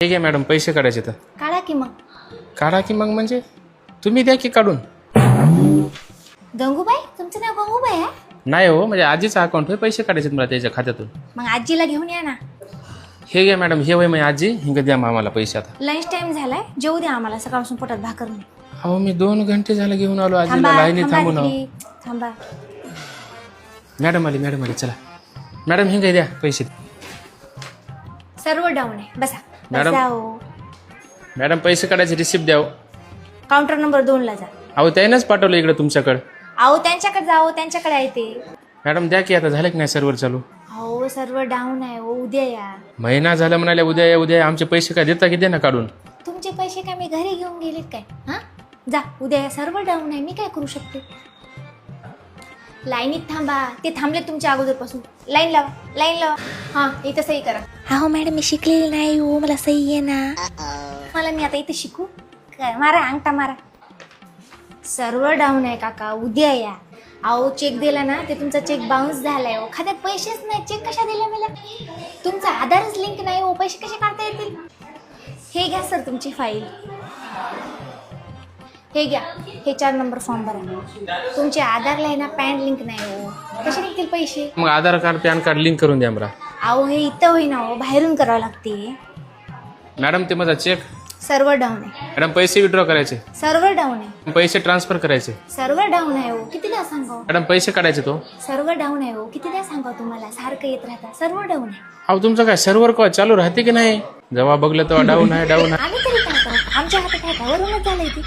ठीक आहे मॅडम, पैसे काढायचे तर काढा की मग. काढा की मग म्हणजे तुम्ही द्या की काढून. गंगूबाई, तुमचं नाव गंगूबाई आहे? नाही हो, म्हणजे आजीचा अकाउंट आहे, पैसे काढायचे मला त्याच्या खात्यातून. मग आजीला घेऊन या ना. हे घ्या मॅडम, हे वय माझी आजी, हिंग द्या आम्हाला पैसे आता. लंच टाइम झालाय, जेवू द्या आम्हाला, सकाळपासून पोटात भाकर नाही. अहो मी 2 घंटे झाले घेऊन आलो आजीला, थांबा लाईनी थांबा थांबून. दीदी, थांबा. मॅडम आली चला. मॅडम हिंग द्या पैसे. सर्व डाऊन आहे, बसा. मॅडम. बसा हो. मॅडम पैसे काढायचे रिसिप्ट द्या. काउंटर नंबर 2 ला जा. अहो त्यानेच पाठवलं इकडे तुमच्याकडे. अहो त्यांच्याकडे जाओ, त्यांच्याकडे आहे ते. मॅडम द्या की, आता झालं की नाही सर्व्हर चालू? अहो सर्व डाऊन आहे हो, उद्या या. महिना झाला म्हणाले उद्या या उद्या या. आमचे पैसे काय देता की दे ना काढून. तुमचे पैसे काय मी घरी घेऊन गेलेत काय? हा, जा उद्या या. सर्व डाऊन आहे, मी काय करू शकते? लाईनीत थांबा. ते थांबले तुमच्या अगोदरपासून. लाईन लावा. हा, इथं सही करा. हो मॅडम, मी शिकलेली नाही हो, मला सही आहे ना. मला मी आता इथे शिकू काय? मारा अंगठा मारा. सर्व डाऊन आहे काका, उद्या या. अहो चेक दिला ना, ते तुमचा चेक बाउन्स झालाय हो. खात्यात पैसेच नाही, चेक कशा दिला मला? तुमचा आधारच लिंक नाही हो, पैसे कसे काढता येतील? हे घ्या सर तुमची फाईल. हे घ्या, हे 4 नंबर फॉर्म भरा. तुमचे आधारला आहे ना पॅन लिंक नाही हो, कसे निघतील पैसे? मग आधार कार्ड पॅन कार्ड लिंक करून द्या मला. अहो हे इथं होईना हो, बाहेरून करावं लागते. मॅडम ते माझा चेक. सर्व डाऊन आहे. मॅडम पैसे विड्रॉ करायचे. सर्व डाऊन आहे. पैसे ट्रान्सफर करायचे. सर्व डाऊन आहे हो, कितीदा सांगाव? मॅडम पैसे काढायचे तो. सर्व डाऊन आहे हो, कितीदा सांगाव तुम्हाला? सारखं येत राहता. सर्व डाऊन आहे. अहो तुमचं काय सर्व्हर का चालू राहते की नाही? जेव्हा बघलं तेव्हा डाऊन आहे. आम्ही तरी काय करू? आमच्या हातात आहे का? वरूनच झालंय ते.